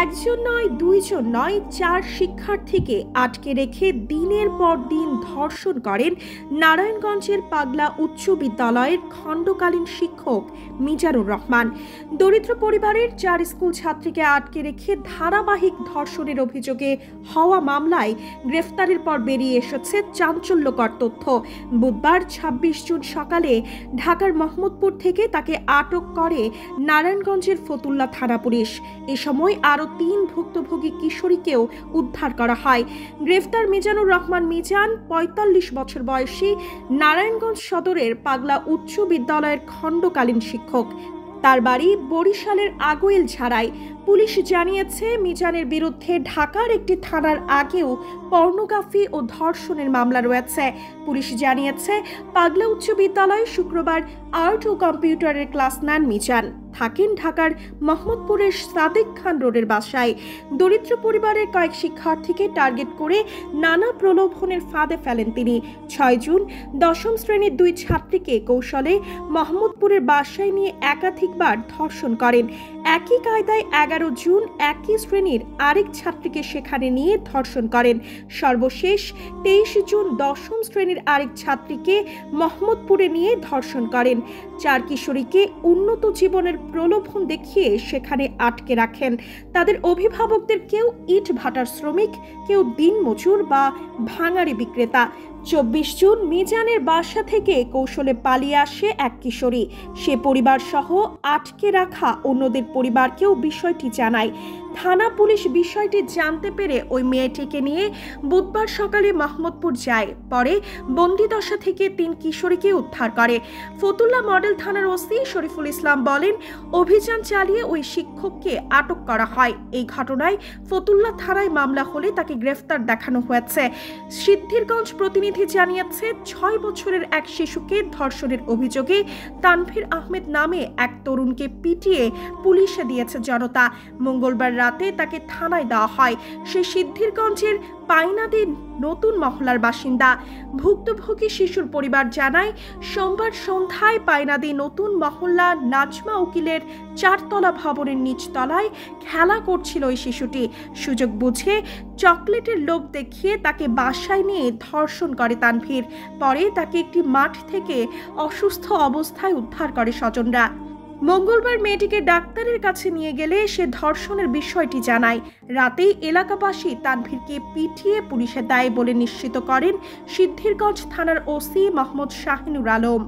একজন নয়, দুইজন নয়, 4 শিক্ষার্থীকে আটকে রেখে দিনের পর দিন ধর্ষণ করেন নারায়ণগঞ্জের পাগলা উচ্চ বিদ্যালয়ের খণ্ডকালীন শিক্ষক মিজানুর রহমান। দরিদ্র পরিবারের 4 স্কুল ছাত্রীকে আটকে রেখে ধারাবাহিক ধর্ষণের অভিযোগে হওয়া মামলায় গ্রেফতারের পর বেরিয়ে এসেছে চাঞ্চল্যকর তথ্য। বুধবার 26 জুন সকালে ঢাকার মোহাম্মদপুর থেকে তাকে আটক করে নারায়ণগঞ্জের ফতুল্লা থানা পুলিশ। এ সময় আরও 3 ভুক্তভোগী কিশোরীকেও উদ্ধার করা হয়। গ্রেফতার মিজানুর রহমান মিজান 45 বছর বয়সী, নারায়ণগঞ্জ সদরের পাগলা উচ্চ বিদ্যালয়ের খণ্ডকালীন শিক্ষক। তার বাড়ি বরিশালের আগৈল ঝাড়ায়। পুলিশ জানিয়েছে, মিজানের বিরুদ্ধে ঢাকার একটি থানার আগেও পর্নোগ্রাফি ও ধর্ষণের মামলা রয়েছে। পুলিশ জানিয়েছে, পাগলা উচ্চ বিদ্যালয়ে শুক্রবার আর্ট ও কম্পিউটারের ক্লাস নেন মিজান। থাকেন ঢাকার মোহাম্মদপুরের সাদেক খান রোডের বাসায়। দরিদ্র পরিবারের কয়েক শিক্ষার্থীকে টার্গেট করে নানা প্রলোভনের ফাঁদে ফেলেন তিনি। 6 জুন 10ম শ্রেণীর 2 ছাত্রীকে কৌশলে মোহাম্মদপুরের বাসায় নিয়ে একাধিকবার ধর্ষণ করেন। একই কায়দায় 11 জুন একই শ্রেণীর আরেক ছাত্রীকে সেখানে নিয়ে ধর্ষণ করেন। সর্বশেষ 23 জুন 10ম শ্রেণীর আরেক ছাত্রীকে মোহাম্মদপুরে নিয়ে ধর্ষণ করেন। 4 কিশোরীকে উন্নত জীবনের প্রলোভন দেখিয়ে সেখানে আটকে রাখেন। তাদের অভিভাবকদের কেউ ইট ভাটার শ্রমিক, কেউ দিনমজুর বা ভাঙাড়ি বিক্রেতা। 24 জুন মিজানের বাসা থেকে কৌশলে পালিয়ে আসে এক কিশোরী। সে পরিবার সহ আটকে রাখা অন্যদের পরিবারকেও বিষয়টি জানায়। থানা পুলিশ বিষয়টি জানতে পেরে ওই মেয়েটিকে নিয়ে বুধবার সকালে মোহাম্মদপুর যায়। পরে বন্দিদশা থেকে 3 কিশোরীকে উদ্ধার করে। ফতুল্লা মডেল থানার ওসি শরীফুল ইসলাম বলেন, অভিযান চালিয়ে ওই শিক্ষককে আটক করা হয়। এই ঘটনায় ফতুল্লা থানায় মামলা হলে তাকে গ্রেফতার দেখানো হয়েছে। সিদ্ধিরগঞ্জ প্রতিনিধি জানিয়েছে, 6 বছরের এক শিশুকে ধর্ষণের অভিযোগে তানভীর আহমেদ নামে এক তরুণকে পিটিয়ে পুলিশে দিয়েছে জনতা। মঙ্গলবার রাতে তাকে থানায় দেওয়া হয়। সে সিদ্ধিরগঞ্জের পাইনাদি নতুন মহল্লার বাসিন্দা। ভুক্তভোগী শিশুর পরিবার জানায়, সোমবার সন্ধ্যায় পাইনাদি নতুন মহল্লা নাজমা উকিলের 4 তলা ভবনের নিচতলায় খেলা করছিল ওই শিশুটি। সুযোগ বুঝে চকলেটের লোভ দেখিয়ে তাকে বাসায় নিয়ে ধর্ষণ করে তানভীর। পরে তাকে একটি মাঠ থেকে অসুস্থ অবস্থায় উদ্ধার করে স্বজনরা। মঙ্গলবার মেয়েটিকে ডাক্তারের কাছে নিয়ে গেলে সে ধর্ষণের বিষয়টি জানায়। রাতেই এলাকাবাসী তানভীরকে পিটিয়ে পুলিশে দেয় বলে নিশ্চিত করেন সিদ্ধিরগঞ্জ থানার ওসি মোহাম্মদ শাহিনুর আলম।